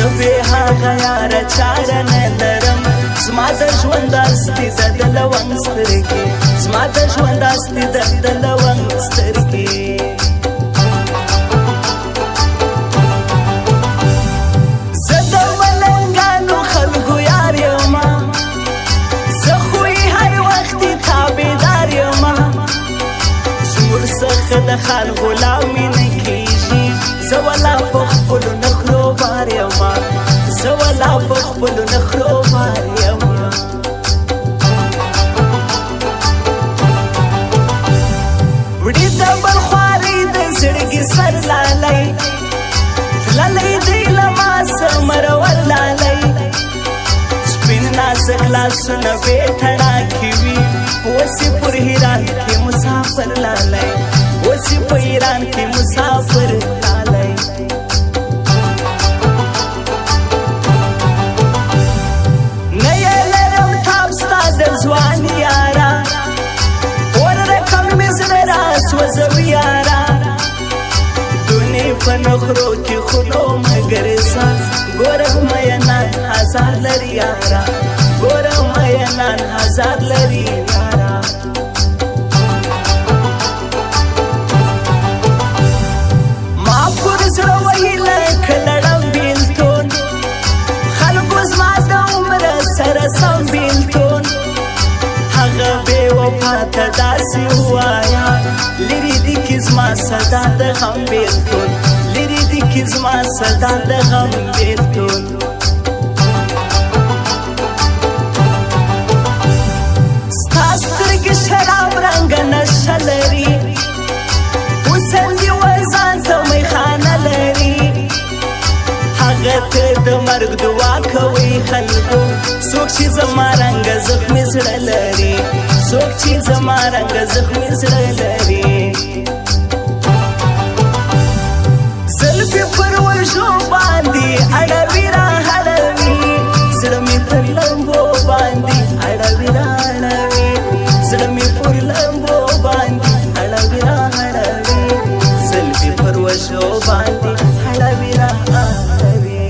زبې هغه یاره چاره نه لرم زما د ژوند هستي د لونګ سترګې زما د ژوند هستي د لونګ سترګې زه د ملنګانو خلکو یار یمه زه خو یې هر وختې تابعدار یمه زموږ څخه د خان غلامي نه کېږي زه ولا په خپلو نخرو بار یمه زه ولا په خپلو نخرو بار یمه وړي د بلخوارۍ د زړګي سر لالی تللی دی له ما څمرور لالی سپین نازک لاسونه بې تڼاکې وي اوس یې پر ایران کې مسافر لالی اوس یې په ایران کې مسافر لالی نه یې لرم تاب ستا د ځوان یاره اور رقم مې زړه راسوځوي یاره دونې په نخرو کې خلو مګر سا ګوره مینان هزار لري یاره ګوره مینان هزار لري یاره ما پر زړه وهي لکه لړم بېلتون خلکو زما د عمره سره سم بېلتون هغه بې وفا ته داسې ووایه لرې دي کې زما صدا د غم بېلتون لرې دي کې زما صدا د غم بېلتون ستا سترګې شراب رنګه نشه لري حسن دې وزان ته میخانه لري هغه ته د مرګ دعا کوي خلکو څوک چې زما رنګه زخمي زړه لري څوک چې زما رنګه زخمي زړه لري زلفې پر ورشو باندې اړوي را اړوي زړه مې پر لمبو باندې اړوي را اړوي زړه مې پر لمبو باندې اړوي را اړوي زلفې پر ورشو باندې اړوي را اړوي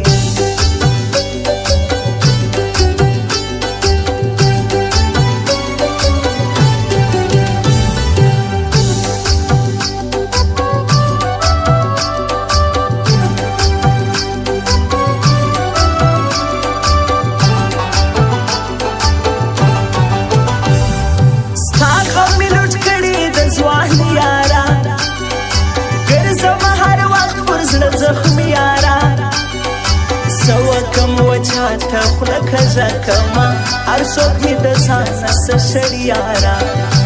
ته خوله کږه کړمه هر څوک مې د ځان نه څه شړي یاره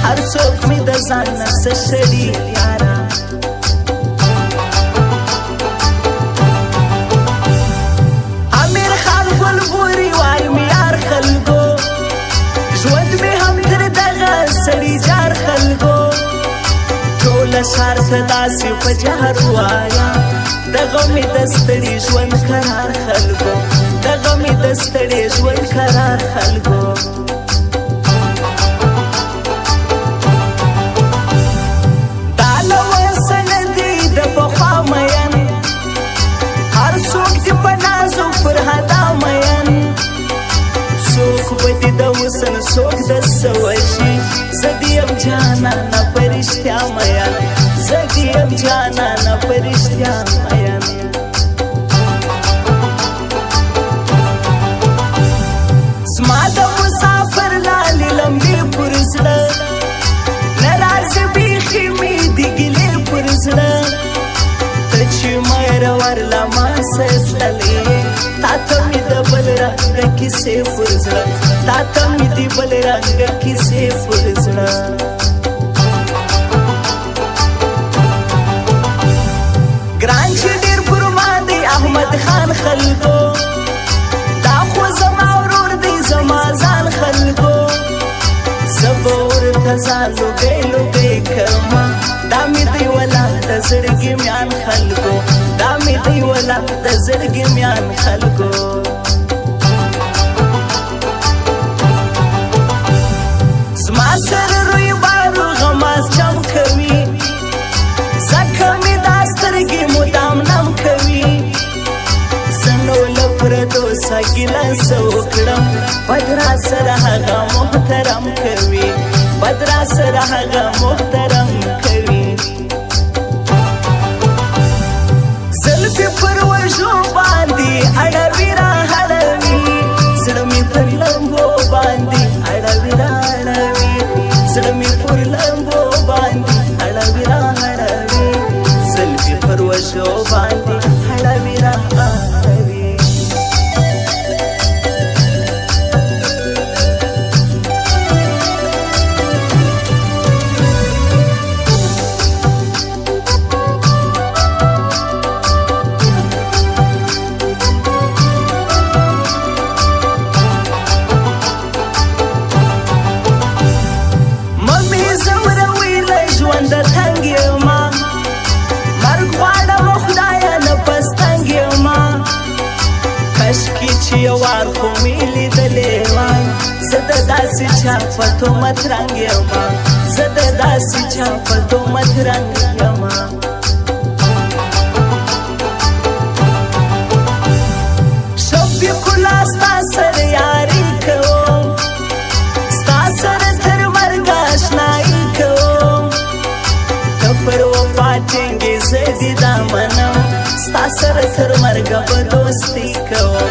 هر څوک مې د ځان نه څه شړي یاره امیر خان ګلبوري وایي مې یار خلکو ژوند مې هم تر دغه سړي جار خلکو ټوله ښار ته داسې په جهر وایه دغه مې د ستړي ژوند قرار خلکو دغه مې د ستړي ژوند قرار خلکو دا له وسنه دی د پخوا مین هر څوک دې په نازو پر هدا مین څوک به دې د وسن څوک د څه وشي زه دې یم جانانه په رښتیا مین زه دې یم جانانه په رښتیا مین زما د مسافر لالې لمبې پر زړه نه راځي بیخي مې د ګیلې پر زړه ته چې مهرور له ما سره تللې تا ته مې د بل رنګه کیسې پر زړه تا ته مې د بل رنګه کیسې پر زړه ګران چې ډېر پر ما دی احمد خان خلکو دا خو زما ورور دی زما ځان خلکو زه به ورته ځان لوګی لوګی کړمه دا مې دی ولا د زړګي میان خلکو دا مې دی ولا د زړګي میان خلکو زما سره روی بارو غماز چم کوي ځکه مې دا سترګې مدام نم کوي زه نو له اوسه ګیله څه وکړم بد را سره هغه محترم کوي بد را سره هغه محترم کوي زلفې پر وژو باندې اړوي را اړوي زړه مې پر لمبو باندې اړوي را اړوي زړه مې پر لمبو باندې اړوي را اړوي زلفې پر وژو باندې اړوي را اړوي چې یو وار خو مې لیدلې وای زه د داسې چا په تهمت رنګ یمه زه د داسې چا په تهمت رنګ یمه شفیقالله ستا سره یاري کوم ستا سره تر مرګه اشنایي کوم ته پر وفا ټینګې زه دې دا منم ستا سره تر مرګه به دوستي کوم